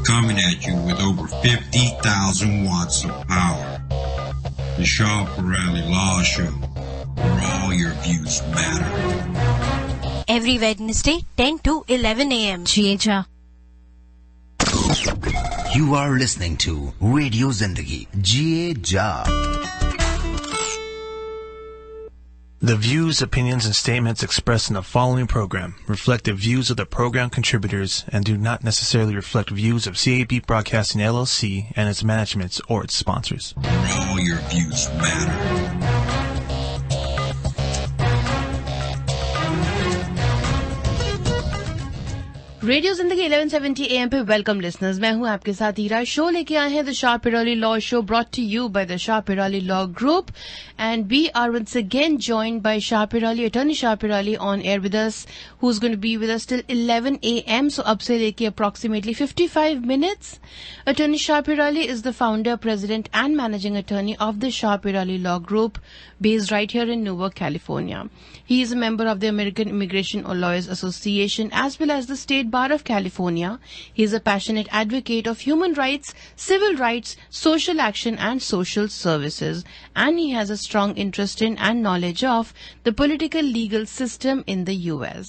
coming at you with over 50,000 watts of power. The Shaw Pirelli Law Show, where all your views matter. Every Wednesday, 10 to 11 a.m. GHR. You are listening to Radio Zindagi, GHR. The views, opinions, and statements expressed in the following program reflect the views of the program contributors and do not necessarily reflect views of CAB Broadcasting LLC and its management or its sponsors. Where all your views matter. Radio जिंदगी 1170 AM पे welcome listeners, मैं हूं आपके साथ हीरा. Show लेके आए हैं the Shah Peerally law show, brought to you by the Shah Peerally law group, and we are once again joined by Shah Peerally, attorney Shah Peerally on air with us, who is going to be with us till 11 AM. So अब से लेके approximately 55 minutes. Attorney Shah Peerally is the founder, president and managing attorney of the Shah Peerally law group based right here in Newark, California. He is a member of the American Immigration Lawyers Association as well as the State Bar of California. He is a passionate advocate of human rights, civil rights, social action and social services. And he has a strong interest in and knowledge of the political legal system in the U.S.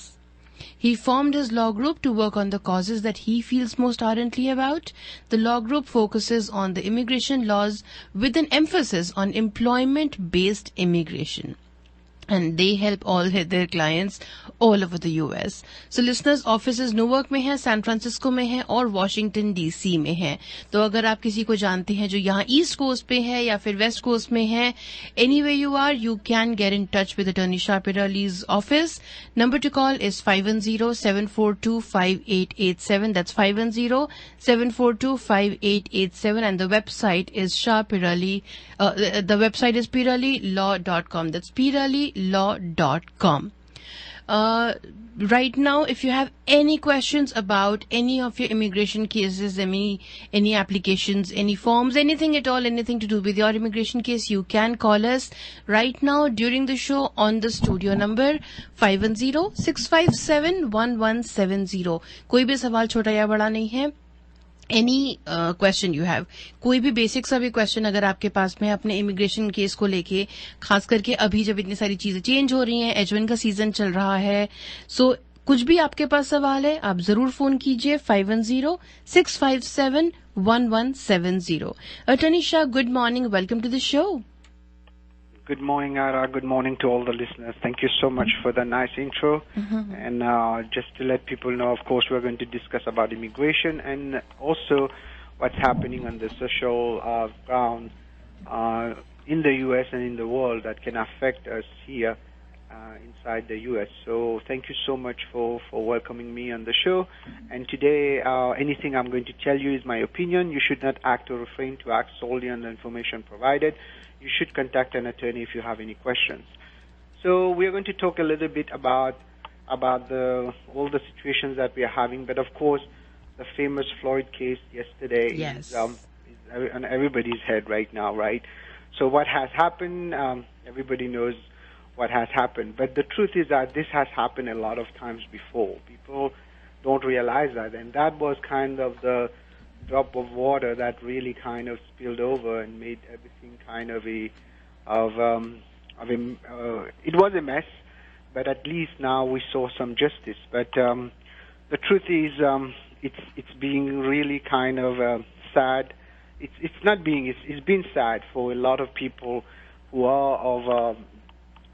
He formed his law group to work on the causes that he feels most ardently about. The law group focuses on the immigration laws with an emphasis on employment-based immigration. And they help all their clients all over the US. So listeners, offices Newark में है, San Francisco में है और Washington DC में है. तो अगर आप किसी को जानते हैं जो यहाँ ईस्ट कोस्ट पे है या फिर वेस्ट कोस्ट में है, anywhere you are, you can get in touch with Attorney Shah Pirali's office. Number to call is 510-742-5887. That's 510-742-5887. And the website is Shah Pirali. The website is piralilaw.com. That's piralilaw.com. Right now, if you have any questions about any of your immigration cases, any applications, any forms, anything at all, anything to do with your immigration case, you can call us right now during the show on the studio number 510-657-1170. कोई भी सवाल छोटा या बड़ा नहीं है. Any question you have, कोई भी बेसिक सा भी क्वेश्चन अगर आपके पास में अपने इमिग्रेशन केस को लेके, खास करके अभी जब इतनी सारी चीजें चेंज हो रही हैं, H1 का सीजन चल रहा है, सो कुछ भी आपके पास सवाल है, आप जरूर फोन कीजिए 510-657-1170. Attorney Shah, good morning, welcome to the show. Good morning, Ara. Good morning to all the listeners. Thank you so much for the nice intro. And just to let people know, of course, we're going to discuss about immigration and also what's happening on the social ground in the U.S. and in the world that can affect us here inside the U.S. So thank you so much for welcoming me on the show. And today, anything I'm going to tell you is my opinion. You should not act or refrain to act solely on the information provided. You should contact an attorney if you have any questions. So we're going to talk a little bit about all the situations that we are having. But of course, the famous Floyd case yesterday is on everybody's head right now, right? So what has happened? Everybody knows what has happened. But the truth is that this has happened a lot of times before. People don't realize that, and that was kind of the drop of water that really kind of spilled over and made everything kind of it was a mess, but at least now we saw some justice. But the truth is, it's being really kind of sad. It's been sad for a lot of people who are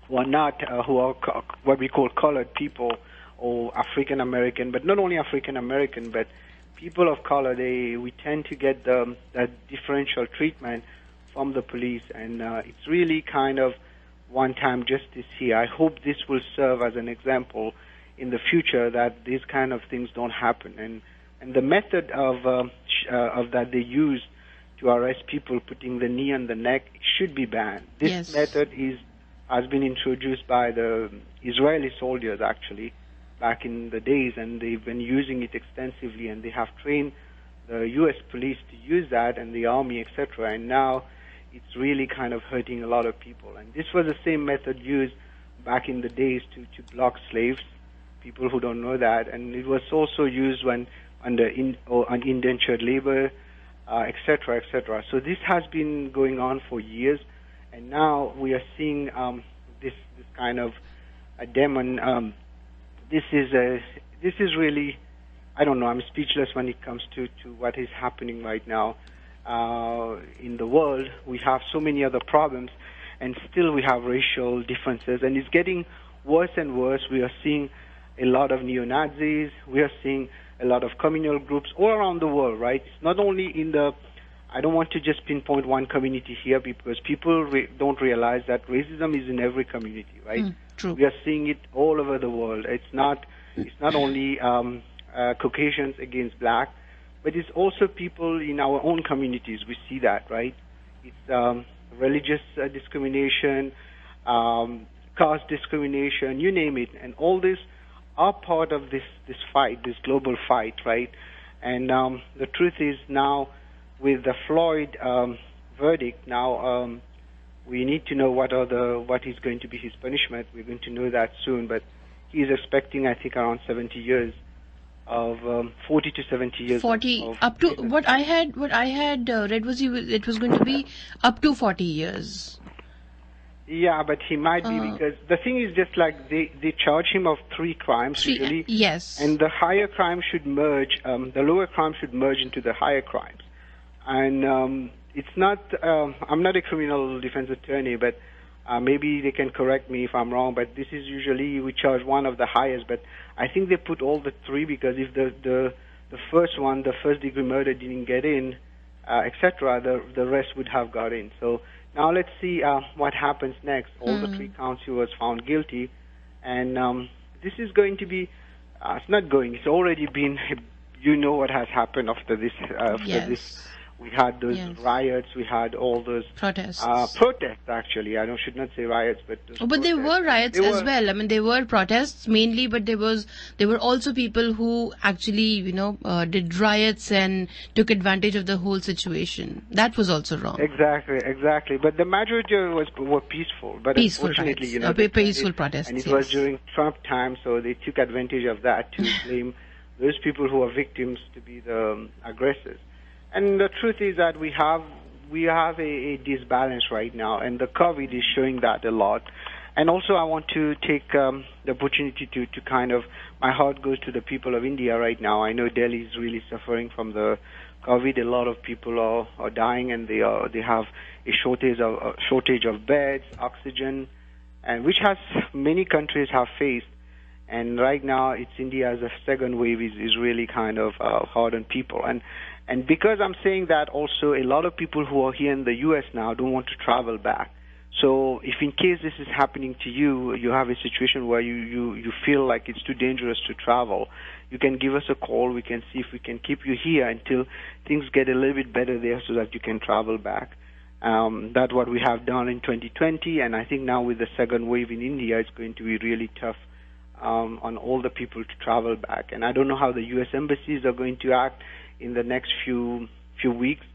what we call colored people or African American, but not only African American, but people of color. We tend to get that differential treatment from the police, and it's really kind of one-time justice here. I hope this will serve as an example in the future that these kind of things don't happen. And the method of that they use to arrest people, putting the knee on the neck, should be banned. This method has been introduced by the Israeli soldiers actually back in the days, and they've been using it extensively, and they have trained the U.S. police to use that, and the army, etc. And now it's really kind of hurting a lot of people. And this was the same method used back in the days to block slaves, people who don't know that. And it was also used when on indentured labor, etc., etc. So this has been going on for years, and now we are seeing this kind of a demon. This is really, I don't know. I'm speechless when it comes to what is happening right now in the world. We have so many other problems, and still we have racial differences, and it's getting worse and worse. We are seeing a lot of neo-Nazis. We are seeing a lot of communal groups all around the world, right? It's not only in the, I don't want to just pinpoint one community here because people don't realize that racism is in every community, right? True. We are seeing it all over the world. It's not only Caucasians against black, but it's also people in our own communities. We see that, right? It's religious discrimination, caste discrimination, you name it, and all this are part of this fight, this global fight, right? And the truth is now, with the Floyd verdict, now we need to know what is going to be his punishment. We're going to know that soon, but he's expecting, I think, around 70 years of 40 to 70 years. 40 of up to what I had read was it was going to be up to 40 years. Yeah, but he might be, because the thing is just like they charge him of 3 crimes usually. Yes. And the higher crime should merge, the lower crime should merge into the higher crimes. And it's not, I'm not a criminal defense attorney, but maybe they can correct me if I'm wrong, but this is usually, we charge one of the highest, but I think they put all the 3 because if the first one, the first degree murder didn't get in, etc., the rest would have got in. So now let's see what happens next. All the 3 counts he was found guilty, and this is going to be, it's not going, it's already been, you know what has happened after this, this. We had those riots. We had all those protests. Protests, actually. I should not say riots, but but there were riots as well. I mean, there were protests mainly, but there were also people who actually, did riots and took advantage of the whole situation. That was also wrong. Exactly. But the majority were peaceful. But peaceful unfortunately, riots. Peaceful protests. And it was during Trump time, so they took advantage of that to blame those people who are victims to be the aggressors. And the truth is that we have a disbalance right now, and the COVID is showing that a lot. And also I want to take the opportunity to kind of, my heart goes to the people of India right now. I know Delhi is really suffering from the COVID. A lot of people are dying, and they have a shortage of beds, oxygen, and which many countries have faced. And right now, it's India's second wave is really kind of hard on people. And because I'm saying that, also a lot of people who are here in the U.S. now don't want to travel back. So if in case this is happening to you, you have a situation where you feel like it's too dangerous to travel, you can give us a call. We can see if we can keep you here until things get a little bit better there so that you can travel back. That's what we have done in 2020, and I think now with the second wave in India, it's going to be really tough on all the people to travel back. And I don't know how the U.S. embassies are going to act in the next few weeks,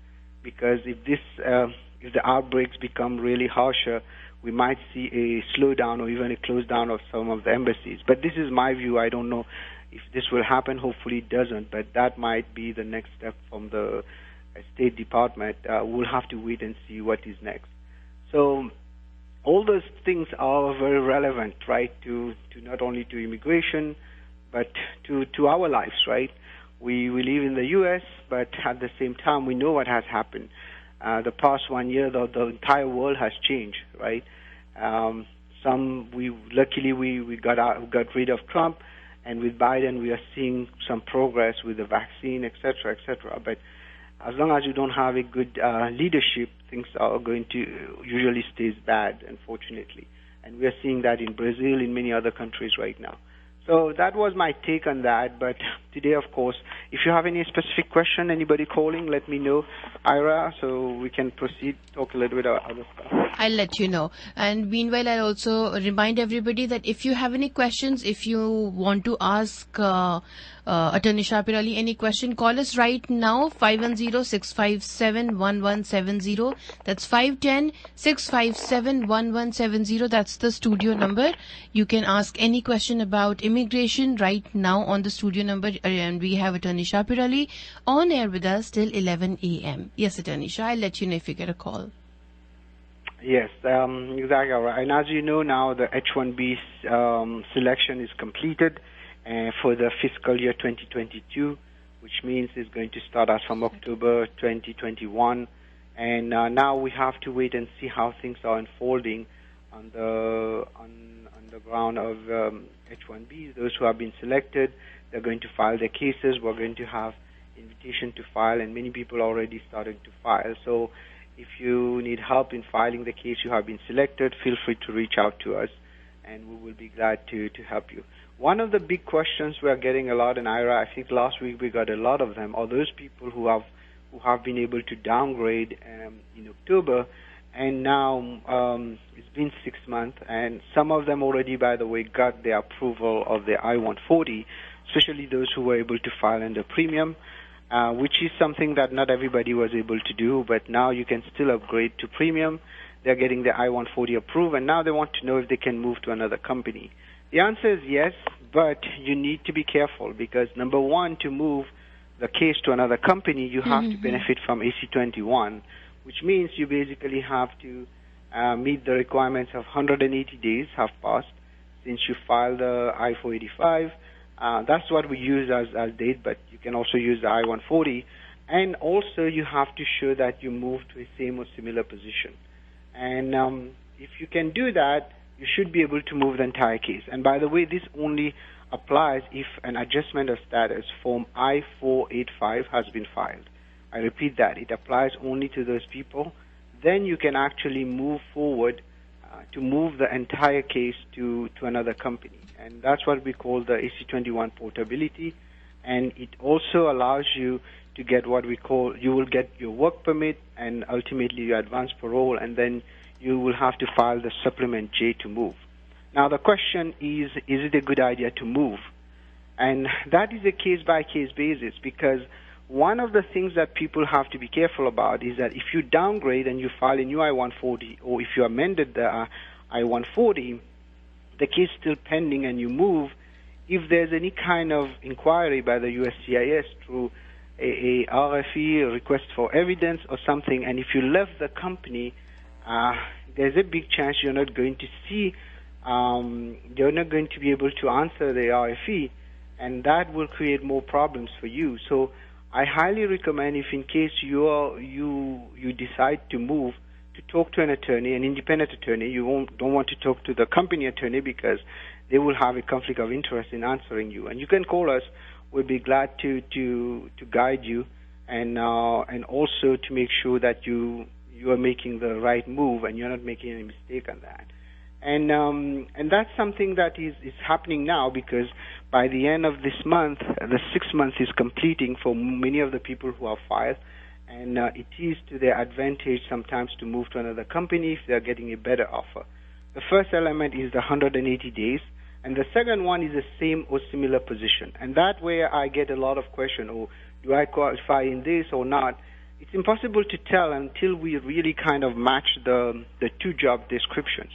because if the outbreaks become really harsher, we might see a slowdown or even a close down of some of the embassies. But this is my view. I don't know if this will happen. Hopefully it doesn't, but that might be the next step from the State Department. We'll have to wait and see what is next. So all those things are very relevant, right, to not only to immigration, but to our lives, right? We live in the U.S., but at the same time, we know what has happened. The past 1 year, the entire world has changed, right? Luckily we got rid of Trump, and with Biden, we are seeing some progress with the vaccine, etc., etc. But as long as you don't have a good leadership, things are going to usually stay bad, unfortunately. And we are seeing that in Brazil, in many other countries right now. So that was my take on that. But today, of course, if you have any specific question, anybody calling, let me know, Ira, so we can proceed, talk a little bit about other stuff. I'll let you know. And meanwhile, I'll also remind everybody that if you have any questions, if you want to ask Attorney Shapir any question, call us right now, 510-657-1170. That's 510-657-1170. That's the studio number. You can ask any question about immigration Immigration right now on the studio number, and we have Attorney Shapir Ali on air with us till 11 a.m. Yes, Attorney Shah, I'll let you know if you get a call. Yes, exactly right. And as you know now, the H-1B selection is completed for the fiscal year 2022, which means it's going to start us from October 2021. And now we have to wait and see how things are unfolding on the ground of H-1Bs. Those who have been selected, they're going to file their cases. We're going to have invitation to file, and many people already started to file. So if you need help in filing the case, you have been selected, feel free to reach out to us, and we will be glad to help you. One of the big questions we are getting a lot in IRA, I think last week we got a lot of them, are those people who have been able to downgrade in October, and now it's been 6 months, and some of them already, by the way, got the approval of the I-140, especially those who were able to file under premium, which is something that not everybody was able to do, but now you can still upgrade to premium. They're getting the I-140 approved, and now they want to know if they can move to another company. The answer is yes, but you need to be careful because, number one, to move the case to another company, you have to benefit from AC-21, which means you basically have to meet the requirements of 180 days have passed since you filed the I-485. That's what we use as date, but you can also use the I-140. And also you have to show that you move to a same or similar position. And if you can do that, you should be able to move the entire case. And by the way, this only applies if an adjustment of status form I-485 has been filed. I repeat that. It applies only to those people. Then you can actually move forward to move the entire case to another company. And that's what we call the AC-21 portability. And it also allows you to get what we call, you will get your work permit and ultimately your advance parole, and then you will have to file the supplement J to move. Now the question is it a good idea to move? And that is a case-by-case basis, because one of the things that people have to be careful about is that if you downgrade and you file a new I-140, or if you amended the I-140, the case is still pending and you move, if there's any kind of inquiry by the USCIS through a RFE, a request for evidence or something, and if you left the company, there's a big chance you're not going to see, you're not going to be able to answer the RFE, and that will create more problems for you. So I highly recommend, if in case you decide to move, to talk to an attorney, an independent attorney. You don't want to talk to the company attorney because they will have a conflict of interest in answering you. And you can call us. We'll be glad to guide you and also to make sure that you are making the right move and you're not making any mistake on that. And that's something that is happening now, because by the end of this month, the 6 months is completing for many of the people who have filed, and it is to their advantage sometimes to move to another company if they're getting a better offer. The first element is the 180 days, and the second one is the same or similar position. And that way I get a lot of questions, oh, do I qualify in this or not? It's impossible to tell until we really kind of match the two job descriptions.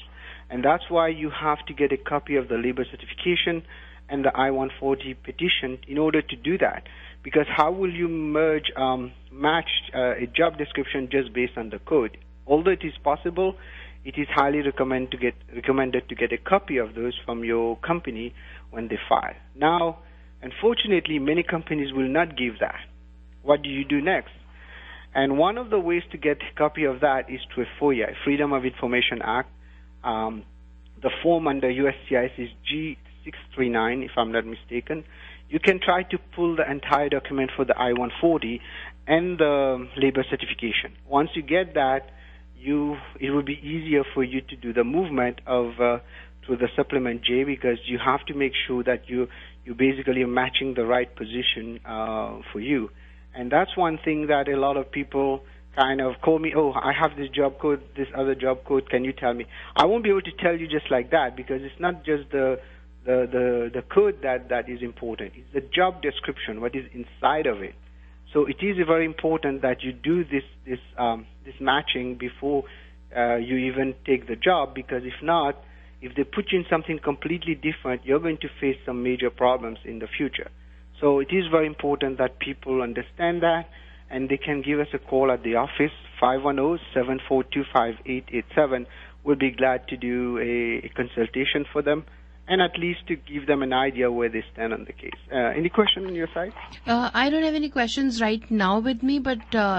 And that's why you have to get a copy of the labor certification and the I-140 petition in order to do that. Because how will you match a job description just based on the code? Although it is possible, it is highly recommended to get a copy of those from your company when they file. Now, unfortunately, many companies will not give that. What do you do next? And one of the ways to get a copy of that is through a FOIA, Freedom of Information Act. The form under USCIS is G639, if I'm not mistaken. You can try to pull the entire document for the I-140 and the labor certification. Once you get that, it will be easier for you to do the movement of through the supplement J, because you have to make sure that you basically are matching the right position for you. And that's one thing that a lot of people kind of call me, oh, I have this job code, this other job code, can you tell me? I won't be able to tell you just like that, because it's not just the code that is important. It's the job description, what is inside of it. So it is very important that you do this matching before you even take the job, because if not, if they put you in something completely different, you're going to face some major problems in the future. So it is very important that people understand that, and they can give us a call at the office, 510-742-5887. We'll be glad to do a consultation for them, and at least to give them an idea where they stand on the case. Any question on your side? I don't have any questions right now with me, but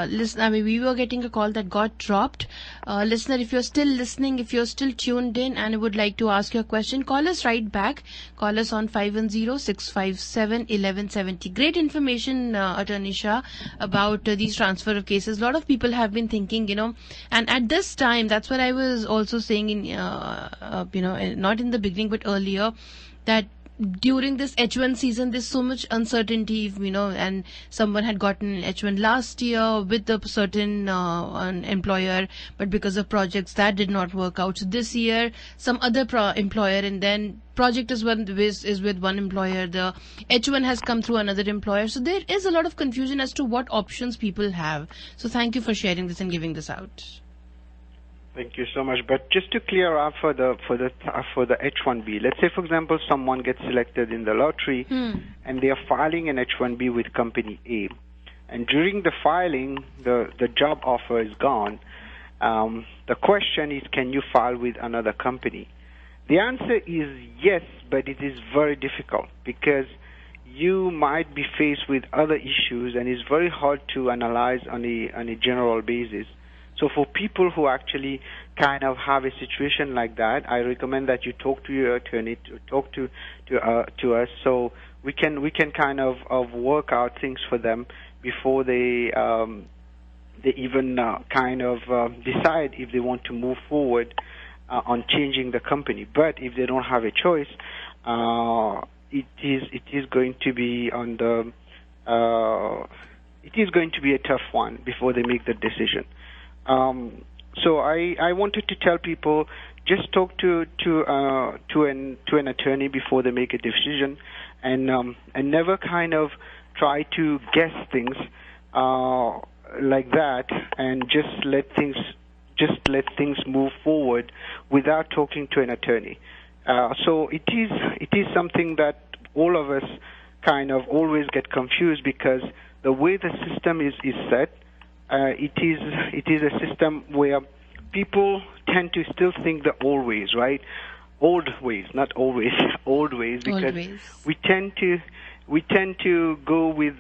listen, I mean, we were getting a call that got dropped. Listener, if you're still listening, if you're still tuned in and would like to ask your question, call us right back. Call us on 510-657-1170. Great information, Attorney Shah, about these transfer of cases. A lot of people have been thinking, and at this time, that's what I was also saying in, not in the beginning, but earlier, that during this H1 season, there's so much uncertainty, and someone had gotten H1 last year with a certain employer, but because of projects that did not work out. So this year, some other employer, and then project is with one employer. The H1 has come through another employer. So there is a lot of confusion as to what options people have. So thank you for sharing this and giving this out. Thank you so much. But just to clear up for the H1B, let's say, for example, someone gets selected in the lottery and they are filing an H1B with company A, and during the filing, the job offer is gone. The question is, can you file with another company? The answer is yes, but it is very difficult because you might be faced with other issues, and it's very hard to analyze on a general basis. So for people who actually kind of have a situation like that, I recommend that you talk to your attorney, to talk to us, so we can kind of work out things for them before they even kind of decide if they want to move forward on changing the company. But if they don't have a choice, it is going to be on the it is going to be a tough one before they make the decision. So I wanted to tell people, just talk to an attorney before they make a decision, and never kind of try to guess things like that, and just let things move forward without talking to an attorney. So it is something that all of us kind of always get confused, because the way the system is set, it is a system where people tend to still think the old ways, right? Old ways, not always, old ways, because we tend to go with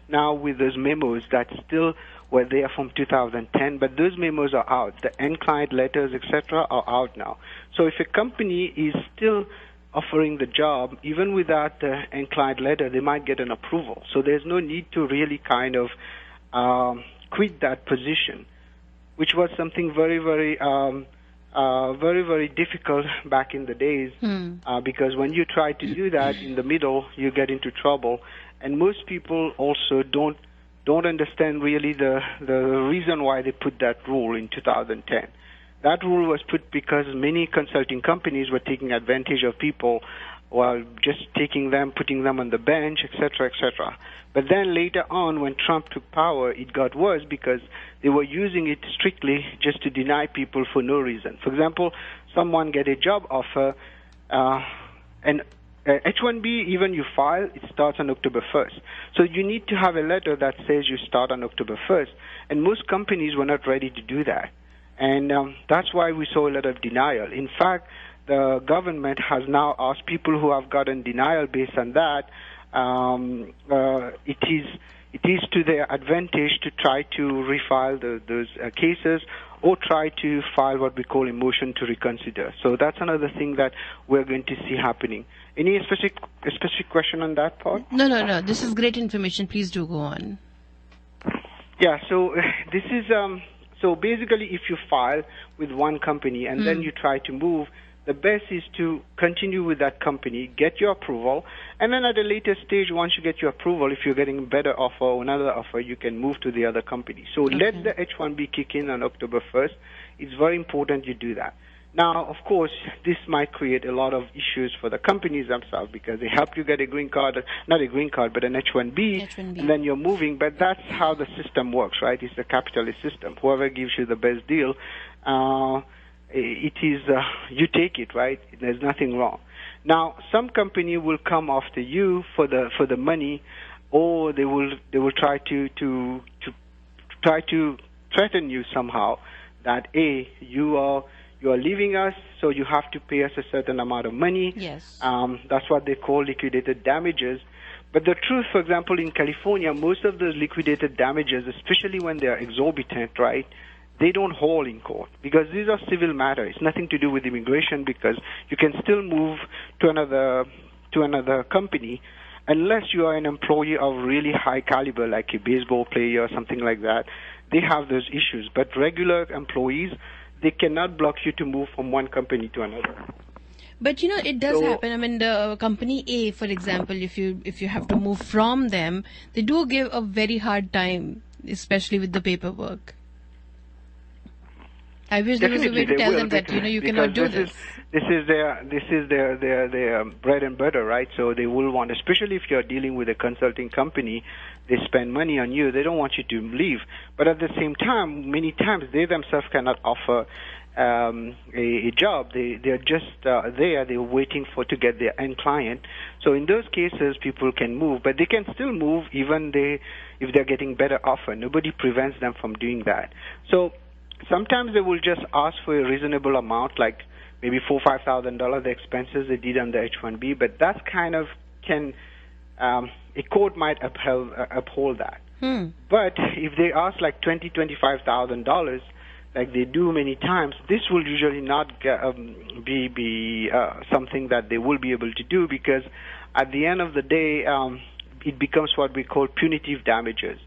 now with those memos that still were there from 2010, but those memos are out. The end client letters, etc., are out now. So if a company is still offering the job, even without the end client letter, they might get an approval. So there's no need to really kind of quit that position, which was something very, very, very difficult back in the days, because when you try to do that in the middle, you get into trouble, and most people also don't understand really the reason why they put that rule in 2010. That rule was put because many consulting companies were taking advantage of people while just taking them, putting them on the bench, etc., etc. But then later on, when Trump took power, it got worse because they were using it strictly just to deny people for no reason. For example, someone get a job offer, and H-1B, even you file, it starts on October 1st. So you need to have a letter that says you start on October 1st. And most companies were not ready to do that. And that's why we saw a lot of denial. In fact, the government has now asked people who have gotten denial based on that, it is to their advantage to try to refile those cases, or try to file what we call a motion to reconsider. So that's another thing that we're going to see happening. Any specific question on that part? No. This is great information. Please do go on. Yeah, so this is, so basically if you file with one company and then you try to move, the best is to continue with that company, get your approval, and then at a later stage, once you get your approval, if you're getting a better offer or another offer, you can move to the other company. So let the H-1B kick in on October 1st. It's very important you do that. Now, of course, this might create a lot of issues for the companies themselves, because they help you get a green card, not a green card, but an H-1B, and then you're moving. But that's how the system works, right? It's the capitalist system. Whoever gives you the best deal. it is you take it, right? There's nothing wrong. Now, some company will come after you for the money, or they will try to threaten you somehow that you are leaving us, so you have to pay us a certain amount of money. Yes. That's what they call liquidated damages. But the truth, for example, in California, most of those liquidated damages, especially when they are exorbitant, right, they don't hold in court because these are civil matters. It's nothing to do with immigration because you can still move to another company unless you are an employee of really high caliber, like a baseball player or something like that. They have those issues. But regular employees, they cannot block you to move from one company to another. But it does happen. I mean, the company A, for example, if you have to move from them, they do give a very hard time, especially with the paperwork. I wish there was a way to tell them that you cannot do this. This is their bread and butter, right? So they will want, especially if you're dealing with a consulting company, they spend money on you. They don't want you to leave. But at the same time, many times they themselves cannot offer a job. They're just there. They're waiting to get their end client. So in those cases, people can move, but they can still move even if they're getting better offer. Nobody prevents them from doing that. So sometimes they will just ask for a reasonable amount, like maybe $4,000 or $5,000, the expenses they did on the H-1B, but that kind of a court might uphold that. But if they ask like $20,000, $25,000, like they do many times, this will usually not be something that they will be able to do because at the end of the day, it becomes what we call punitive damages.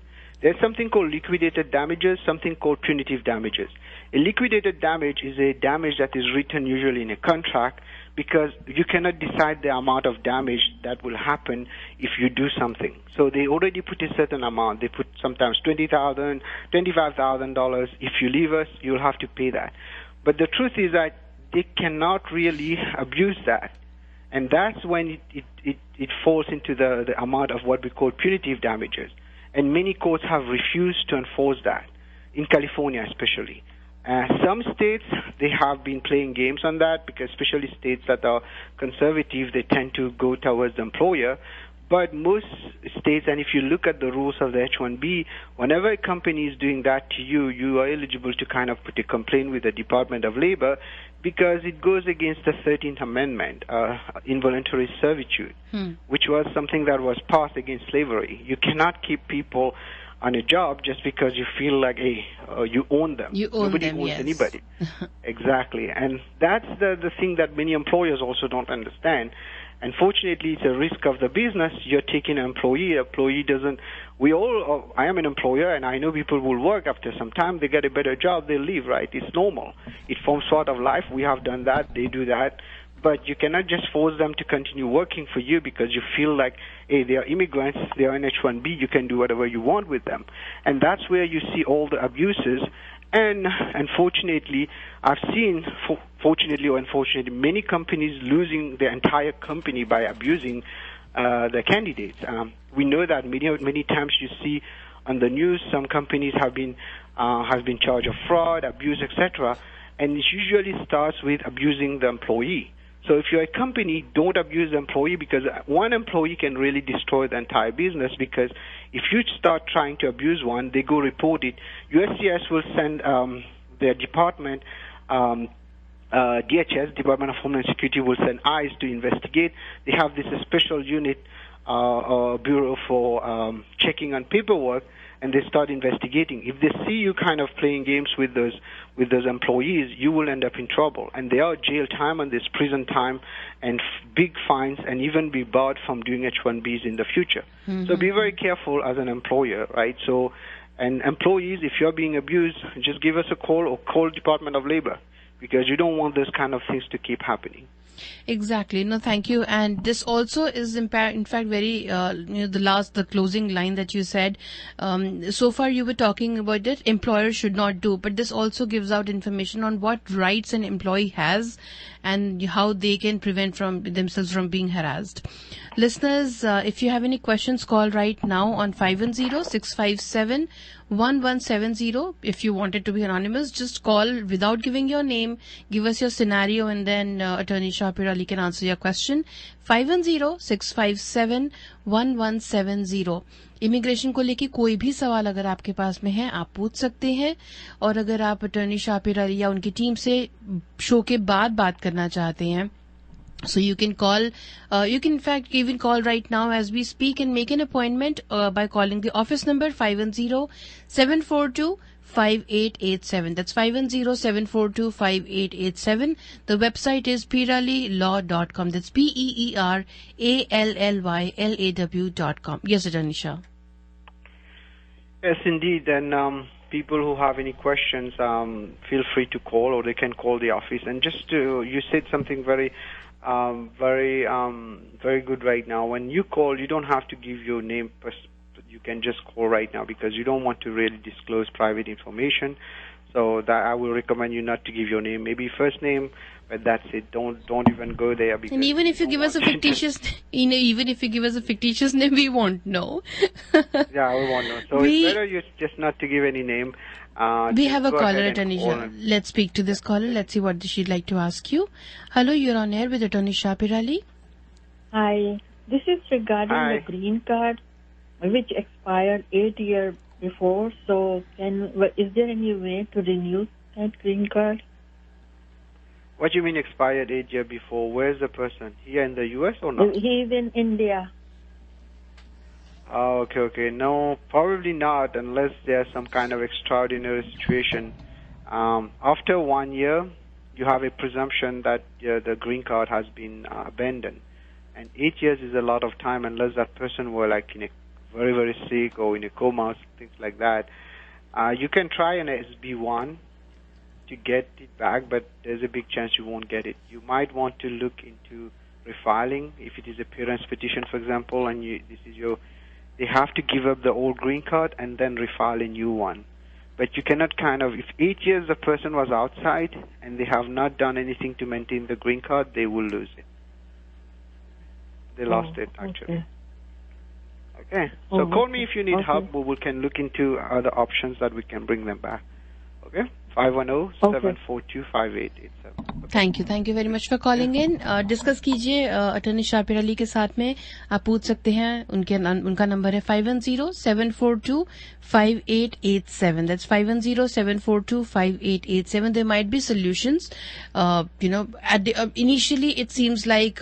There's something called liquidated damages, something called punitive damages. A liquidated damage is a damage that is written usually in a contract because you cannot decide the amount of damage that will happen if you do something. So they already put a certain amount. They put sometimes $20,000, $25,000. If you leave us, you'll have to pay that. But the truth is that they cannot really abuse that. And that's when it falls into the amount of what we call punitive damages. And many courts have refused to enforce that, in California especially. Some states, they have been playing games on that, because especially states that are conservative, they tend to go towards the employer. But most states, and if you look at the rules of the H-1B, whenever a company is doing that to you, you are eligible to kind of put a complaint with the Department of Labor, because it goes against the 13th Amendment, involuntary servitude, which was something that was passed against slavery. You cannot keep people on a job just because you feel like, hey, you own them. Nobody owns anybody. Exactly. And that's the thing that many employers also don't understand. Unfortunately, it's a risk of the business. You're taking an employee. Employee doesn't. I am an employer, and I know people will work after some time. They get a better job, they leave, right? It's normal. It forms part of life. We have done that. They do that. But you cannot just force them to continue working for you because you feel like, hey, they are immigrants, they are in H-1B, you can do whatever you want with them. And that's where you see all the abuses. And unfortunately, I've seen, fortunately or unfortunately, many companies losing their entire company by abusing the candidates. We know that many times you see on the news some companies have been charged of fraud, abuse, etc. And it usually starts with abusing the employee. So if you're a company, don't abuse the employee, because one employee can really destroy the entire business, because if you start trying to abuse one, they go report it. USCIS will send their department, DHS, Department of Homeland Security, will send ICE to investigate. They have this special unit, bureau for checking on paperwork, and they start investigating. If they see you kind of playing games with those employees, you will end up in trouble. And there are jail time and there's prison time and big fines, and even be barred from doing H-1Bs in the future. So be very careful as an employer, right? So, and employees, if you're being abused, just give us a call or call Department of Labor, because you don't want those kind of things to keep happening. Exactly. No, thank you. And this also is in fact very, the closing line that you said. So far you were talking about that employers should not do, but this also gives out information on what rights an employee has and how they can prevent themselves from being harassed. Listeners, if you have any questions, call right now on 510-657-1170. If you want it to be anonymous, just call without giving your name, give us your scenario, and then Attorney Shapir Ali can answer your question. 510-657-1170. Immigration को लेके कोई भी सवाल अगर आपके पास में है, आप पूछ सकते हैं. और अगर आप अटॉर्नी शापिर अली या उनकी टीम से शो के बाद बात करना चाहते हैं, so you can call, you can in fact even call right now as we speak and make an appointment by calling the office number 510-742-5887. That's 510-742-5887. The website is peralilaw.com. That's PEERALLYLAW.com. Yes, Attorney Shah. Yes, indeed. And people who have any questions, feel free to call, or they can call the office. And just you said something very good right now. When you call, you don't have to give your name. You can just call right now because you don't want to really disclose private information. So that I will recommend you not to give your name. Maybe first name, but that's it. Don't even go there. Because and even if you give us a fictitious, even if you give us a fictitious name, we won't know. Yeah, we won't know. So it's better you just not to give any name. We have a caller, Attorney Shah. Let's speak to this caller. Let's see what she'd like to ask you. Hello, you're on air with Attorney Shapir Ali. Hi, this is regarding the green card, which expired 8 years before. So, is there any way to renew that green card? What do you mean expired 8 years before? Where's the person? Here in the U.S. or not? He's in India. Oh, okay. No, probably not unless there's some kind of extraordinary situation. After 1 year, you have a presumption that the green card has been abandoned. And 8 years is a lot of time unless that person were like in a very, very sick or in a coma, things like that. You can try an SB1 to get it back, but there's a big chance you won't get it. You might want to look into refiling if it is a parent's petition, for example, and they have to give up the old green card and then refile a new one. But you cannot if 8 years the person was outside and they have not done anything to maintain the green card, they will lose it. They lost it, actually. Okay. So call me if you need help. We can look into other options that we can bring them back. Okay? 510-742-5887. Thank you very much for calling in. Discuss कीजिए attorney शापिर Ali के साथ में. आप पूछ सकते हैं. उनका number है 510-742-5887. That's 510-742-5887. There might be solutions. Initially it seems like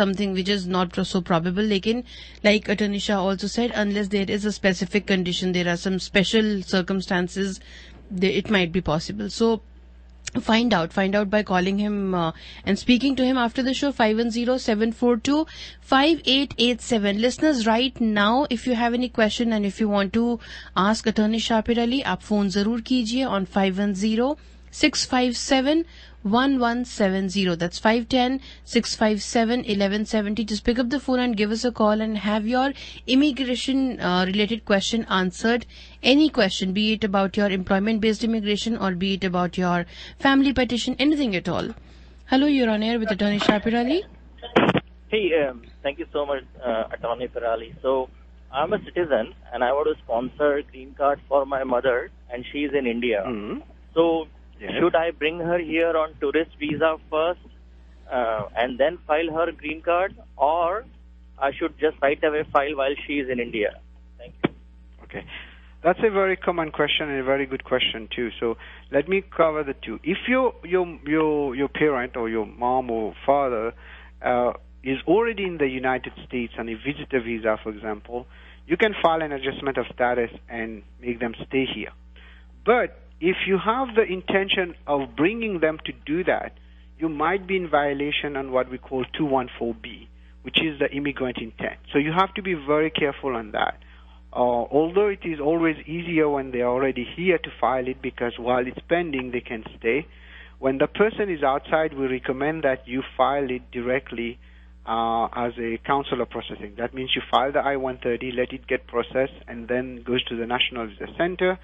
something which is not so probable. Lekin, like Attorney Shah also said, unless there is a specific condition, there are some special circumstances, it might be possible. So find out by calling him and speaking to him after the show. 510-742-5887. Listeners, right now, if you have any question and if you want to ask Attorney Shapir Ali, आप phone जरूर कीजिए on 510-657-1170. That's 510-657-1170. Just pick up the phone and give us a call and have your immigration related question answered. Any question, be it about your employment based immigration or be it about your family petition, anything at all. Hello, you're on air with Attorney Shapir Ali. Hey, thank you so much, Attorney Shapir Ali. So, I'm a citizen and I want to sponsor a green card for my mother, and she's in India. Mm-hmm. So, should I bring her here on tourist visa first and then file her green card, or I should just right away file while she is in India? Thank you. Okay. That's a very common question and a very good question too. So let me cover the two. If your parent or your mom or father is already in the United States on a visitor visa, for example, you can file an adjustment of status and make them stay here. But if you have the intention of bringing them to do that, you might be in violation on what we call 214B, which is the immigrant intent. So you have to be very careful on that. Although it is always easier when they are already here to file it, because while it's pending, they can stay. When the person is outside, we recommend that you file it directly as a consular processing. That means you file the I-130, let it get processed, and then goes to the National Visa Center,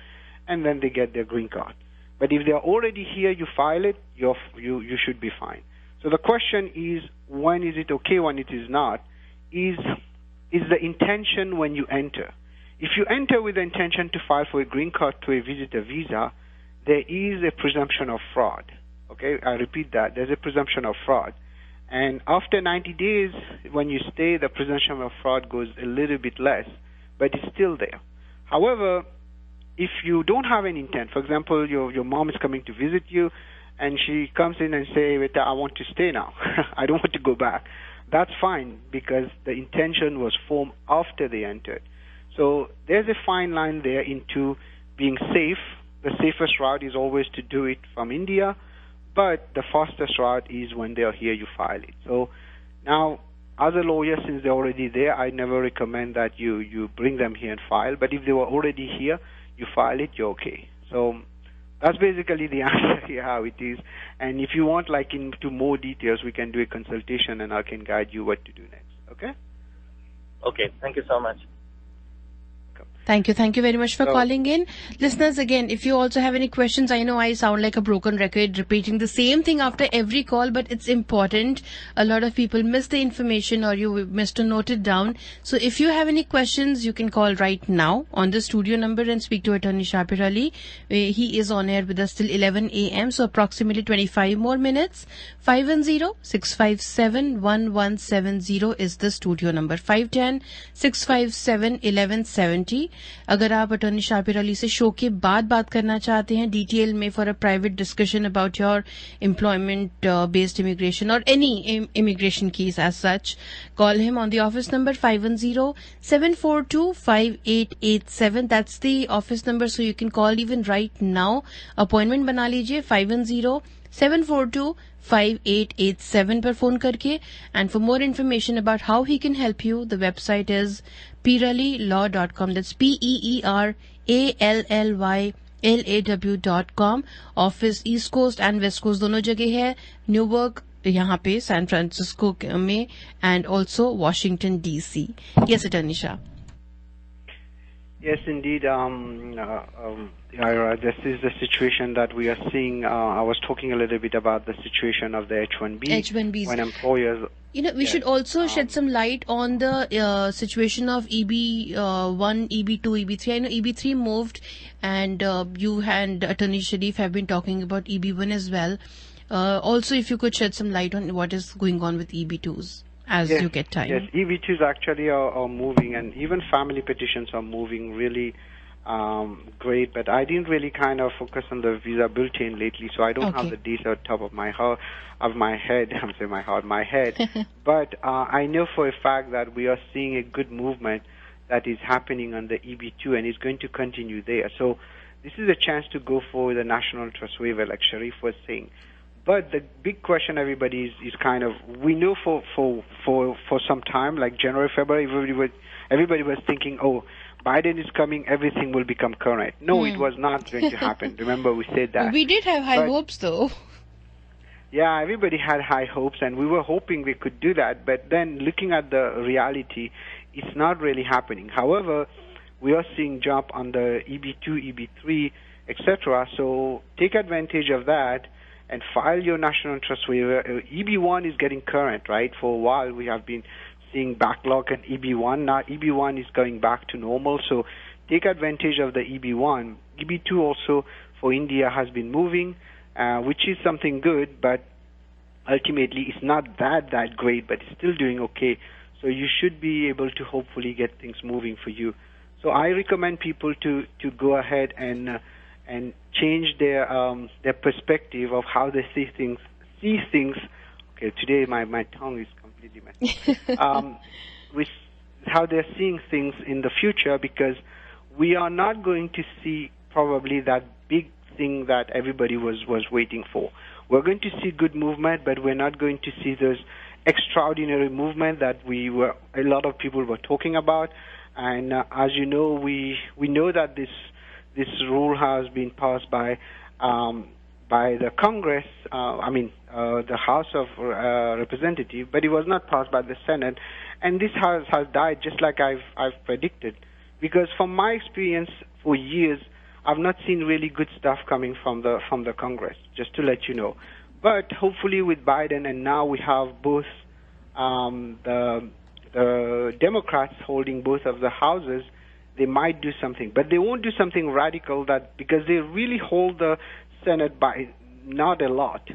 and then they get their green card. But if they are already here, you file it, you should be fine. So the question is, when is it okay, when it is not? is the intention when you enter. If you enter with the intention to file for a green card to a visitor visa, there is a presumption of fraud. Okay, I repeat that. There's a presumption of fraud. And after 90 days, when you stay, the presumption of fraud goes a little bit less, but it's still there. However, if you don't have an intent, for example, your mom is coming to visit you, and she comes in and says, I want to stay now. I don't want to go back. That's fine, because the intention was formed after they entered. So there's a fine line there into being safe. The safest route is always to do it from India, but the fastest route is when they are here, you file it. So now, as a lawyer, since they're already there, I never recommend that you bring them here and file. But if they were already here, you file it, you're okay. So that's basically the answer here, how it is. And if you want, like, into more details, we can do a consultation, and I can guide you what to do next. Okay? Okay. Thank you so much. Thank you. Thank you very much for calling in. Listeners, again, if you also have any questions, I know I sound like a broken record repeating the same thing after every call, but it's important. A lot of people miss the information or you missed to note it down. So if you have any questions, you can call right now on the studio number and speak to Attorney Shapir Ali. He is on air with us till 11 a.m., so approximately 25 more minutes. 510-657-1170 is the studio number. 510-657-1170. अगर आप attorney शापिर Ali से show के बाद बात करना चाहते हैं detail में for a private discussion about your employment based immigration और any immigration case as such, call him on the office number 510-742-5887. That's the office number, so you can call even right now. Appointment बना लीजिए 510-742-5887 पर phone करके. And for more information about how he can help you, the website is peerallylaw.com. That's PEERALLYLAW.com. Office east coast and west coast दोनों जगह है. न्यूवर्क यहाँ पे San Francisco में and also Washington DC. Yes, Attorney Shah. Yes, indeed. Ira, this is the situation that we are seeing. I was talking a little bit about the situation of the H-1Bs. When employers... we should also shed some light on the situation of EB1, EB2, EB3. I know EB3 moved, and you and Attorney Sharif have been talking about EB1 as well. Also, if you could shed some light on what is going on with EB2s as you get time. Yes, EB2s actually are moving, and even family petitions are moving really great, but I didn't really kind of focus on the visa bulletin lately, so I don't have the data on top of my head. I'm saying my head. But I know for a fact that we are seeing a good movement that is happening on the EB2, and it's going to continue there. So this is a chance to go for the national trust waiver, like Sharif was saying. But the big question, everybody is kind of, we know for some time, like January, February, everybody was thinking, oh, Biden is coming, everything will become current. No, it was not going to happen. Remember, we said that. We did have high hopes, though. Yeah, everybody had high hopes, and we were hoping we could do that. But then looking at the reality, it's not really happening. However, we are seeing jump on the EB2, EB3, etc. So take advantage of that and file your national trust waiver. EB1 is getting current, right? For a while, we have been seeing backlog in EB1. Now EB1 is going back to normal, so take advantage of the EB1. EB2 also for India has been moving, which is something good, but ultimately it's not that great, but it's still doing okay. So you should be able to hopefully get things moving for you. So I recommend people to go ahead and change their perspective of how they see things. Okay, today my tongue is completely messed up. With how they're seeing things in the future, because we are not going to see probably that big thing that everybody was waiting for. We're going to see good movement, but we're not going to see this extraordinary movement that a lot of people were talking about. And as you know, we know that this rule has been passed by the Congress, the House of Representatives, but it was not passed by the Senate, and this has died just like I've predicted. Because from my experience for years, I've not seen really good stuff coming from the Congress. Just to let you know, but hopefully with Biden, and now we have both the the Democrats holding both of the houses, they might do something, but they won't do something radical because they really hold the Senate by not a lot.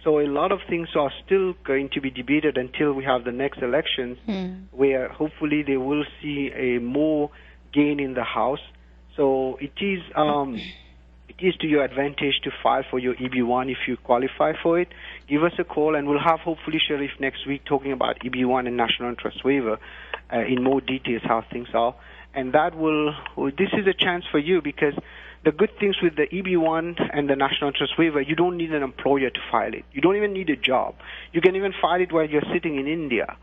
So a lot of things are still going to be debated until we have the next elections, where hopefully they will see a more gain in the House. So it is to your advantage to file for your EB1 if you qualify for it. Give us a call, and we'll have hopefully Sharif next week talking about EB1 and national interest waiver in more details how things are. And this is a chance for you, because the good things with the EB1 and the national interest waiver, you don't need an employer to file it. You don't even need a job. You can even file it while you're sitting in India.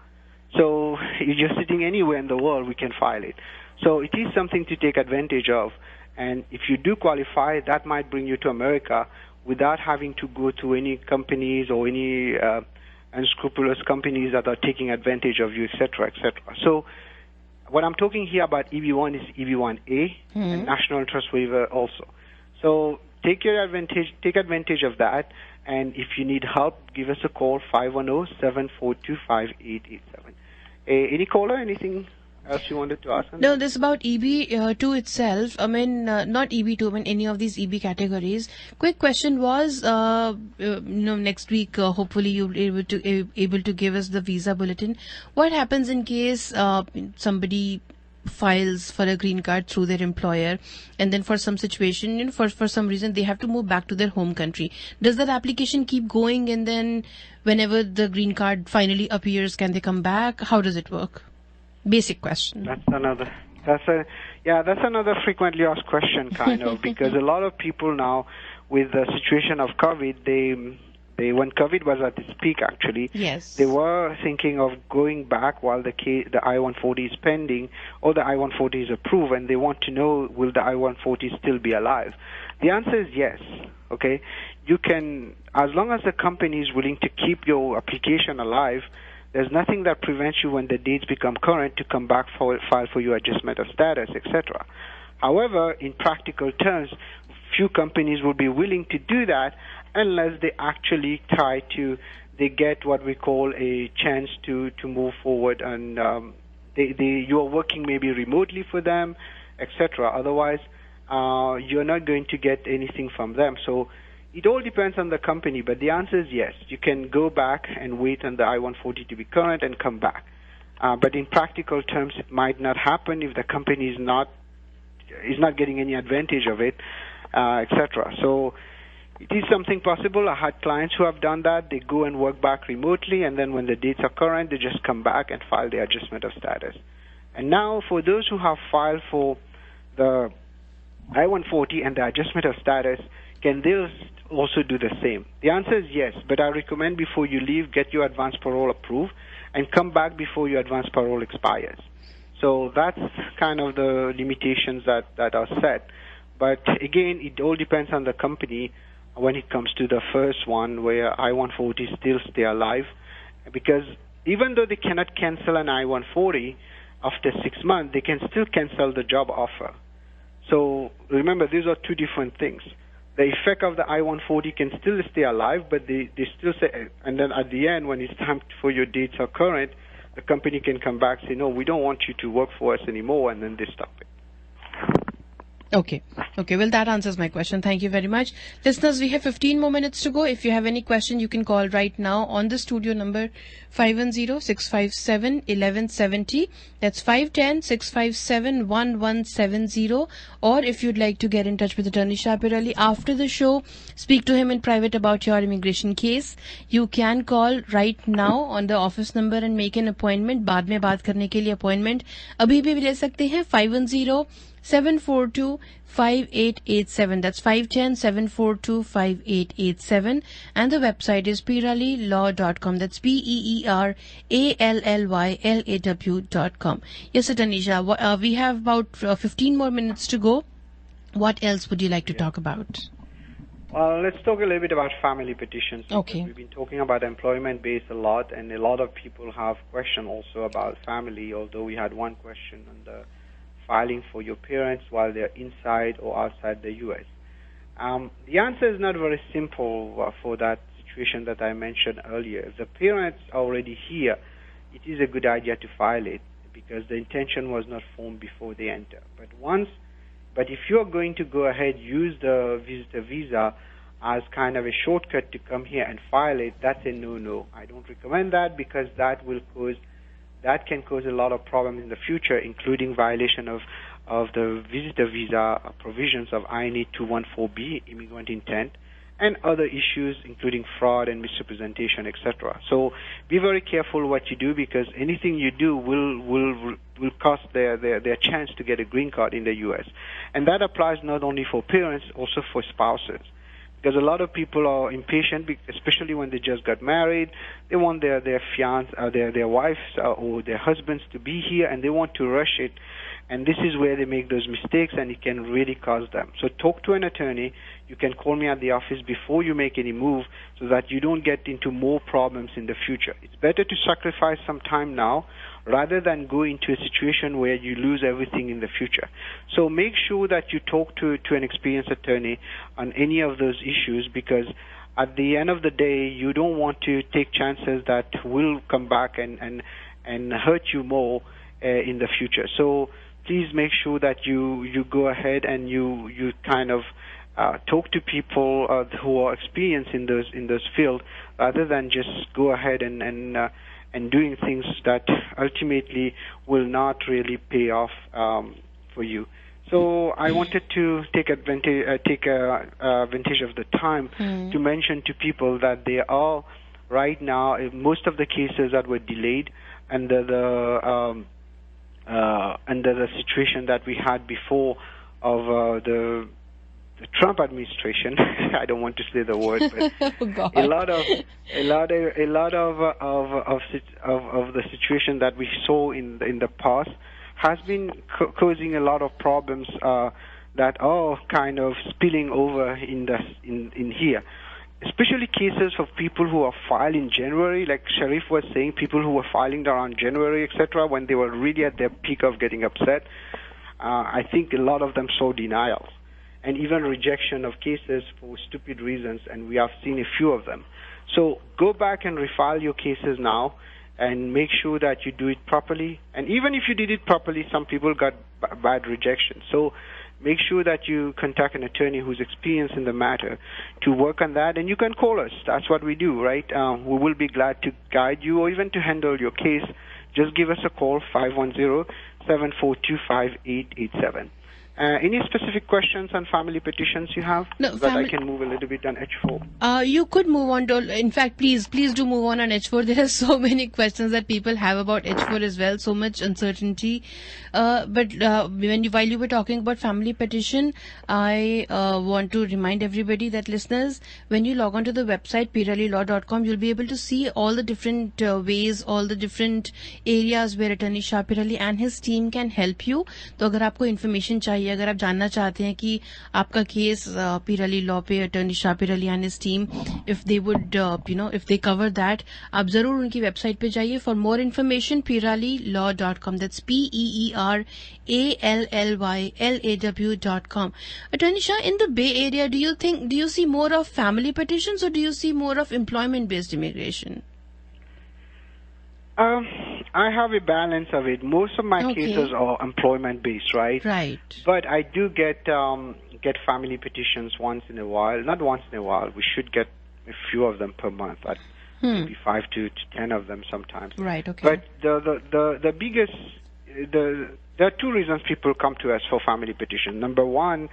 So if you're sitting anywhere in the world, we can file it. So it is something to take advantage of. And if you do qualify, that might bring you to America without having to go to any companies or any unscrupulous companies that are taking advantage of you, etc., etc. So what I'm talking here about EB1 is EB1A and national interest waiver also. So take advantage of that, and if you need help, give us a call, 510-742-5887. Any caller, anything else you wanted to ask? No, this is about EB2 itself. I mean, not EB2, I mean any of these EB categories. Quick question was, next week, hopefully you'll be able to give us the visa bulletin. What happens in case somebody files for a green card through their employer, and then for some situation, for some reason, they have to move back to their home country? Does that application keep going, and then whenever the green card finally appears, can they come back? How does it work? Basic question. That's another frequently asked question, kind of, because a lot of people now, with the situation of COVID, they when COVID was at its peak, actually, yes, they were thinking of going back while the I-140 is pending or the I-140 is approved, and they want to know, will the I-140 still be alive? The answer is yes. Okay, you can, as long as the company is willing to keep your application alive. There's nothing that prevents you, when the dates become current, to come back file for your adjustment of status, etc. However, in practical terms, few companies will be willing to do that unless they actually they get what we call a chance to move forward, and you are working maybe remotely for them, etc. Otherwise, you're not going to get anything from them. So it all depends on the company, but the answer is yes. You can go back and wait on the I-140 to be current and come back. But in practical terms, it might not happen if the company is not getting any advantage of it, etc. So it is something possible. I had clients who have done that. They go and work back remotely, and then when the dates are current, they just come back and file the adjustment of status. And now for those who have filed for the I-140 and the adjustment of status, can they also do the same? The answer is yes, but I recommend before you leave, get your advance parole approved and come back before your advance parole expires. So that's kind of the limitations that are set. But again, it all depends on the company when it comes to the first one, where I-140 still stay alive, because even though they cannot cancel an I-140 after 6 months, they can still cancel the job offer. So remember, these are two different things. The effect of the I-140 can still stay alive, but they still say, and then at the end, when it's time for your dates are current, the company can come back and say, no, we don't want you to work for us anymore, and then they stop it. Okay. Well, that answers my question. Thank you very much. Listeners, we have 15 more minutes to go. If you have any question, you can call right now on the studio number 510-657-1170. That's 510-657-1170. Or if you'd like to get in touch with Attorney Shapirali after the show, speak to him in private about your immigration case, you can call right now on the office number and make an appointment. बाद में बात करने के लिए appointment अभी भी ले सकते हैं 510-742-5887. That's 510-742-5887. And the website is peeralilaw.com. That's PEERALLYLAW.com. Yes, Tanisha, we have about 15 more minutes to go. What else would you like to talk about? Well, let's talk a little bit about family petitions. Okay. We've been talking about employment-based a lot, and a lot of people have questions also about family, although we had one question on the filing for your parents while they're inside or outside the U.S. The answer is not very simple for that situation that I mentioned earlier. If the parents are already here, it is a good idea to file it because the intention was not formed before they enter. But if you're going to go ahead, use the visitor visa as kind of a shortcut to come here and file it, that's a no-no. I don't recommend that because that can cause a lot of problems in the future, including violation of the visitor visa provisions of INA 214B, immigrant intent, and other issues, including fraud and misrepresentation, etc. So be very careful what you do because anything you do will cost their chance to get a green card in the U.S. And that applies not only for parents, also for spouses. Because a lot of people are impatient, especially when they just got married. They want their wives or their husbands to be here, and they want to rush it. And this is where they make those mistakes, and it can really cost them. So talk to an attorney. You can call me at the office before you make any move so that you don't get into more problems in the future. It's better to sacrifice some time now rather than go into a situation where you lose everything in the future. So make sure that you talk to an experienced attorney on any of those issues because at the end of the day, you don't want to take chances that will come back and hurt you more in the future. So please make sure that you go ahead and you kind of talk to people who are experienced in those fields rather than just go ahead and doing things that ultimately will not really pay off for you. So I wanted to take advantage of the time to mention to people that there are right now most of the cases that were delayed under the situation that we had before of the Trump administration. I don't want to say the word, but a lot of the situation that we saw in the past has been causing a lot of problems that are kind of spilling over in here. Especially cases of people who are filed in January, like Sharif was saying, people who were filing around January, etc., when they were really at their peak of getting upset. I think a lot of them saw denials and even rejection of cases for stupid reasons, and we have seen a few of them. So go back and refile your cases now and make sure that you do it properly. And even if you did it properly, some people got bad rejection. So make sure that you contact an attorney who's experienced in the matter to work on that, and you can call us. That's what we do, right? We will be glad to guide you or even to handle your case. Just give us a call, 510-742-5887. Any specific questions on family petitions you have? No, that I can move a little bit on H4. You could move on to, in fact, please do move on H4. There are so many questions that people have about H4 as well, so much uncertainty. But while you were talking about family petition, I want to remind everybody that listeners, when you log on to the website, piralilaw.com, you'll be able to see all the different ways, all the different areas where Attorney Shah Pirali and his team can help you. तो अगर आपको information चाहिए, अगर आप जानना चाहते हैं कि आपका केस पिराली लॉ पे attorney Shah Peerally and his team if they would if they cover that, आप जरूर उनकी वेबसाइट पे जाइए फॉर मोर इन्फॉर्मेशन piralilaw.com. दैट्स PERALLYLAW.com. Attorney Shah, in the Bay Area, do you see more of family petitions or do you see more of employment based immigration? I have a balance of it. Most of my cases are employment based, right? Right. But I do get family petitions once in a while. Not once in a while. We should get a few of them per month. Maybe 5 to 10 of them sometimes. Right. Okay. But the biggest there are two reasons people come to us for family petition. Number one,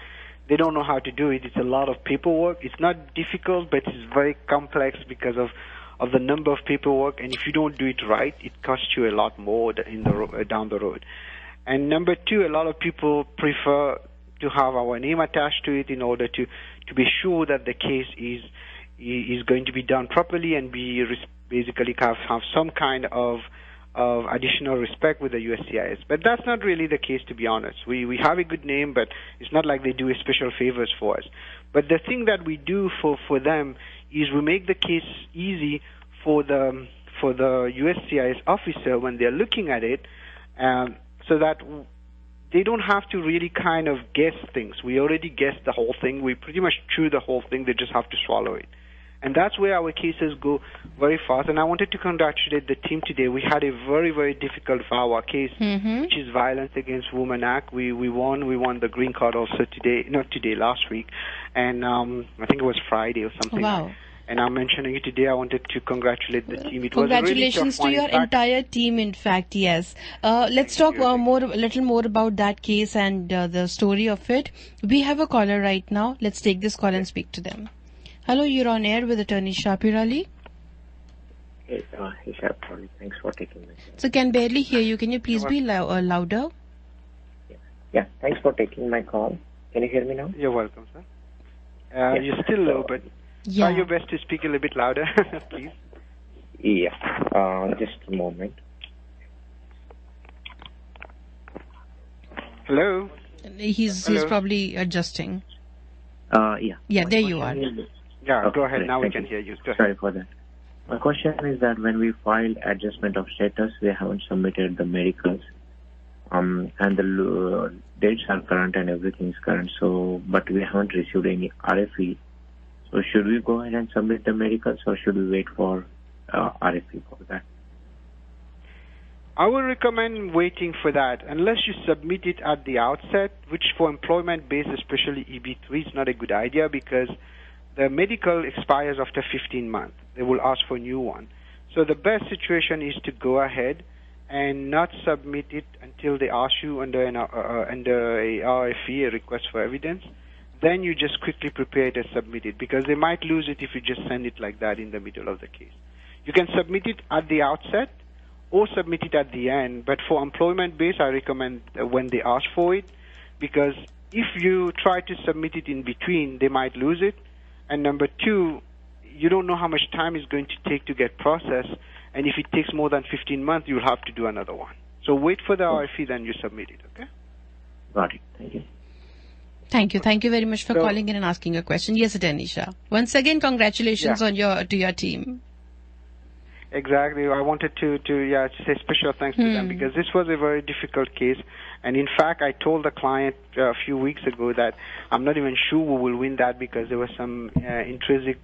they don't know how to do it. It's a lot of paperwork. It's not difficult, but it's very complex because of the number of paperwork, and if you don't do it right, it costs you a lot more down the road. And number two, a lot of people prefer to have our name attached to it in order to be sure that the case is going to be done properly and basically have some kind of additional respect with the USCIS. But that's not really the case, to be honest. We have a good name, but it's not like they do special favors for us. But the thing that we do for them is we make the case easy for the USCIS officer when they're looking at it, so that they don't have to really kind of guess things. We already guessed the whole thing. We pretty much chew the whole thing. They just have to swallow it. And that's where our cases go very fast. And I wanted to congratulate the team today. We had a very, very difficult VAWA case, which is Violence Against Women Act. We won. We won the green card also today, not today, last week. And I think it was Friday or something. Wow. And I'm mentioning it today. I wanted to congratulate the team. It Congratulations was a really to your entire team, in fact, yes. Let's talk a little more about that case and the story of it. We have a caller right now. Let's take this call and speak to them. Hello, you're on air with Attorney Shapir Ali. Hey, Shapir Ali. Thanks for taking my call. So, can barely hear you. Can you please be louder? Yeah, thanks for taking my call. Can you hear me now? You're welcome, sir. You're still low, but try your best to speak a little bit louder, please. Yeah, just a moment. Hello? He's probably adjusting. Yeah. Yeah, there you are. Yeah, go ahead. Now we can hear you. Sorry for that. My question is that when we filed adjustment of status, we haven't submitted the medicals, and the dates are current and everything is current. So, but we haven't received any RFE. So, should we go ahead and submit the medicals, or should we wait for RFE for that? I would recommend waiting for that unless you submit it at the outset, which for employment base, especially EB3, is not a good idea because the medical expires after 15 months. They will ask for a new one. So the best situation is to go ahead and not submit it until they ask you under a RFE, a request for evidence. Then you just quickly prepare it and submit it because they might lose it if you just send it like that in the middle of the case. You can submit it at the outset or submit it at the end. But for employment base, I recommend when they ask for it because if you try to submit it in between, they might lose it. And number two, you don't know how much time it's going to take to get processed. And if it takes more than 15 months, you'll have to do another one. So wait for the RFE, then you submit it, okay? Got it. Thank you. Thank you. Thank you very much for calling in and asking a question. Yes, Tanisha. Once again, congratulations on your team. Exactly. I wanted to say special thanks to them because this was a very difficult case. And in fact, I told the client a few weeks ago that I'm not even sure we will win that because there were some intrinsic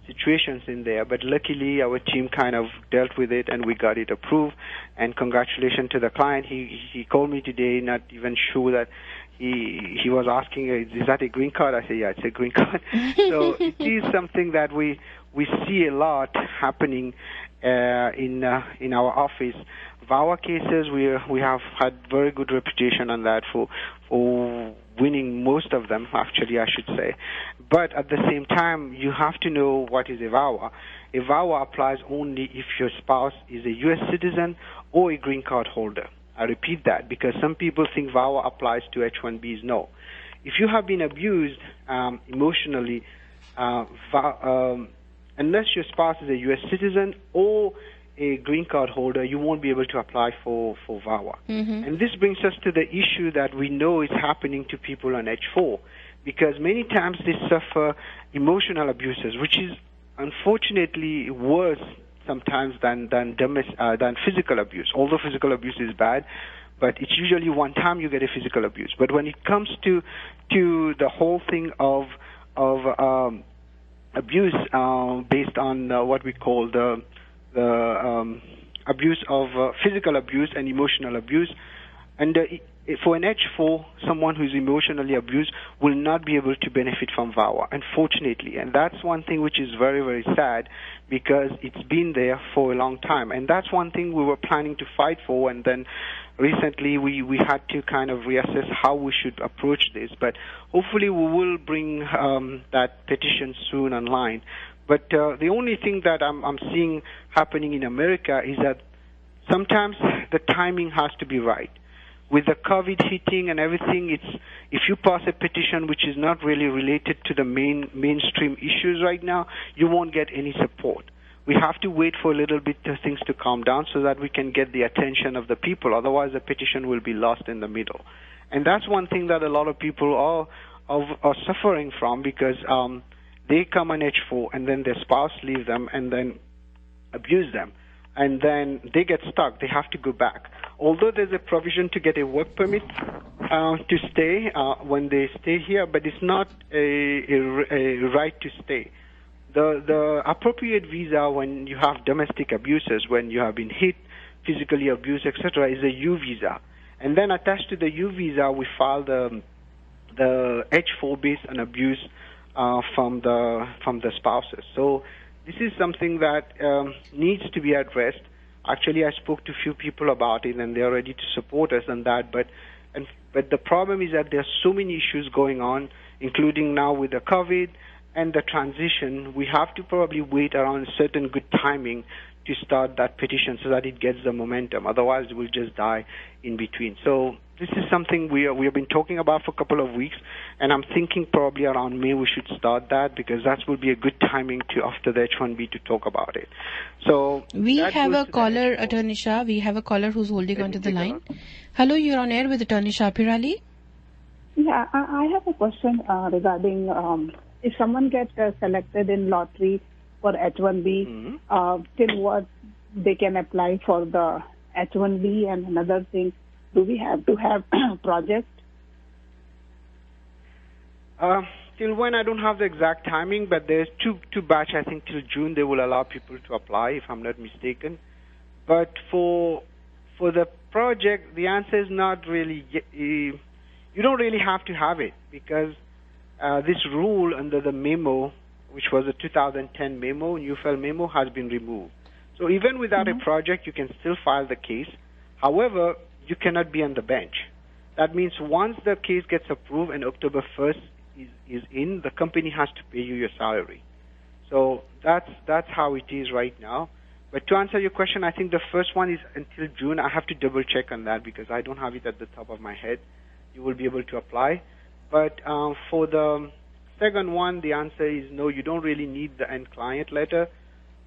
situations in there. But luckily, our team kind of dealt with it and we got it approved. And congratulations to the client. He called me today, not even sure that he was asking, is that a green card? I said, yeah, it's a green card. So it is something that we see a lot happening in our office. VAWA cases, we have had very good reputation on that for winning most of them, actually, I should say. But at the same time, you have to know what is a VAWA. A VAWA applies only if your spouse is a U.S. citizen or a green card holder. I repeat that because some people think VAWA applies to H-1Bs. No. If you have been abused emotionally, unless your spouse is a U.S. citizen or a green card holder, you won't be able to apply for VAWA. And this brings us to the issue that we know is happening to people on H-4 because many times they suffer emotional abuses, which is unfortunately worse sometimes than physical abuse. Although physical abuse is bad, but it's usually one time you get a physical abuse. But when it comes to the whole thing of abuse based on what we call the abuse of physical abuse and emotional abuse, and for an H4, someone who's emotionally abused will not be able to benefit from VAWA, unfortunately. And that's one thing which is very, very sad because it's been there for a long time. And that's one thing we were planning to fight for, and then recently we had to kind of reassess how we should approach this. But hopefully we will bring that petition soon online. But the only thing that I'm seeing happening in America is that sometimes the timing has to be right. With the COVID hitting and everything, if you pass a petition which is not really related to the mainstream issues right now, you won't get any support. We have to wait for a little bit for things to calm down so that we can get the attention of the people. Otherwise, the petition will be lost in the middle. And that's one thing that a lot of people are suffering from because they come on H4 and then their spouse leaves them and then abuse them. And then they get stuck. They have to go back. Although there's a provision to get a work permit to stay when they stay here, but it's not a right to stay. the appropriate visa when you have domestic abuses, when you have been hit, physically abused, etc., is a U visa. And then attached to the U visa, we file the H4 based on abuse from the spouses. So this is something that needs to be addressed. Actually, I spoke to a few people about it, and they are ready to support us on that. But the problem is that there are so many issues going on, including now with the COVID and the transition. We have to probably wait around a certain good timing to start that petition so that it gets the momentum. Otherwise, it will just die in between. So this is something we have been talking about for a couple of weeks, and I'm thinking probably around May we should start that, because that will be a good timing to after the H1B to talk about it. So we have a caller, Attorney Shah. We have a caller who's holding onto the line. Hello, you're on air with Attorney Shah Pirali. Yeah, I have a question regarding if someone gets selected in lottery for H1B, till what they can apply for the H1B, and another thing, do we have to have project? Till when, I don't have the exact timing, but there's two batch. I think till June they will allow people to apply, if I'm not mistaken. But for the project, the answer is not really. You don't really have to have it, because this rule under the memo, which was a 2010 memo, UFL memo, has been removed. So even without a project, you can still file the case. However, you cannot be on the bench. That means once the case gets approved and October 1st is in, the company has to pay you your salary. So that's how it is right now. But to answer your question, I think the first one is until June. I have to double check on that because I don't have it at the top of my head. You will be able to apply. But for the second one, the answer is no, you don't really need the end client letter,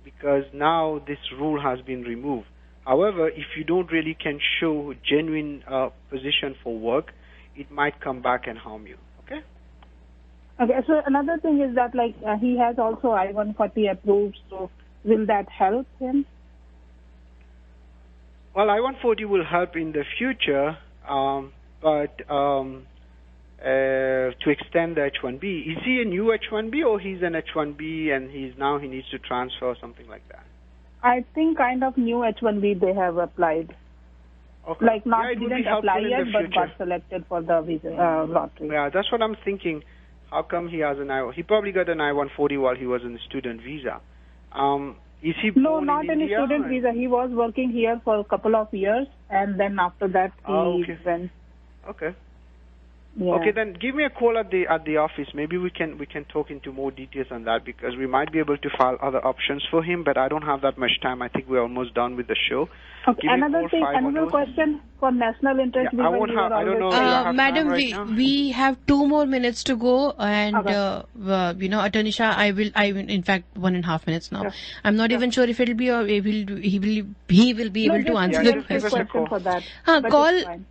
because now this rule has been removed. However, if you don't really can show genuine position for work, it might come back and harm you. Okay? Okay, so another thing is that he has also I-140 approved, so will that help him? Well, I-140 will help in the future, but to extend the H-1B. Is he a new H-1B or he's an H-1B and he needs to transfer or something like that? I think kind of new H-1B they have applied. Okay. Didn't apply yet, but got selected for the visa lottery. Yeah, that's what I'm thinking. How come he has he probably got an I-140 while he was in the student visa. Is he No, not in a student visa. He was working here for a couple of years, and then after that he went. Okay. Yeah. Okay, then give me a call at the office. Maybe we can talk into more details on that, because we might be able to file other options for him, but I don't have that much time. I think we're almost done with the show. Okay, another question for national interest. Yeah, I don't know. Madam, we have 2 more minutes to go, and Attorney Shah, I will in fact 1.5 minutes now. Yeah. I'm not even sure if it'll be or he will be able to answer the question. For that.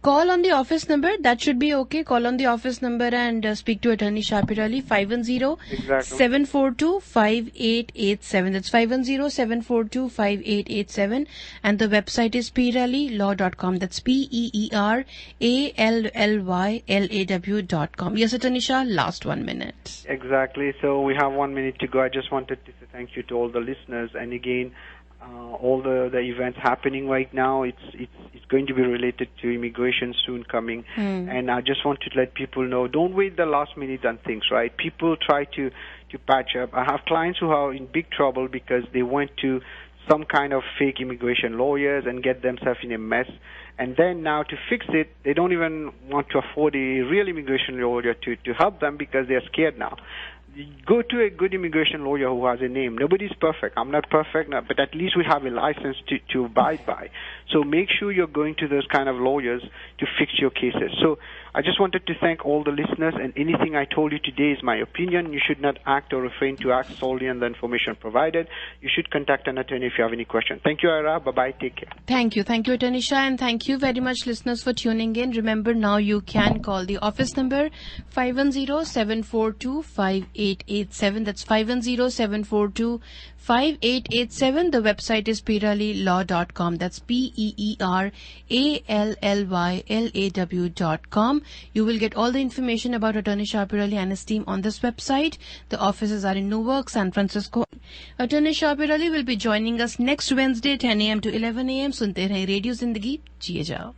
Call on the office number. That should be okay. Call on the office number and speak to Attorney Shah Pirali, 510-742-5887. That's 510-742-5887, and the website is piralilaw.com. That's PEERALLYLAW.com. Yes, Attorney Shah, last 1 minute. Exactly. So we have 1 minute to go. I just wanted to say thank you to all the listeners, and again, all the events happening right now, it's going to be related to immigration soon coming. And I just want to let people know, don't wait the last minute on things, right? People try to patch up. I have clients who are in big trouble because they went to some kind of fake immigration lawyers and get themselves in a mess. And then now to fix it, they don't even want to afford a real immigration lawyer to help them because they're scared now. Go to a good immigration lawyer who has a name. Nobody's perfect. I'm not perfect, but at least we have a license to abide by. So make sure you're going to those kind of lawyers to fix your cases. So I just wanted to thank all the listeners, and anything I told you today is my opinion. You should not act or refrain to act solely on the information provided. You should contact an attorney if you have any question. Thank you, Ira. Bye-bye. Take care. Thank you, Attorney Shah, and thank you very much, listeners, for tuning in. Remember, now you can call the office number 510-742-5887. That's 510-742-5887. The website is piralilaw.com. That's PEERALLYLAW.com. You will get all the information about Attorney Shah Pirali and his team on this website. The offices are in Newark, San Francisco. Attorney Shapir Ali will be joining us next Wednesday 10 a.m. to 11 a.m. सुनते रहे radio जिंदगी, जिए जाओ.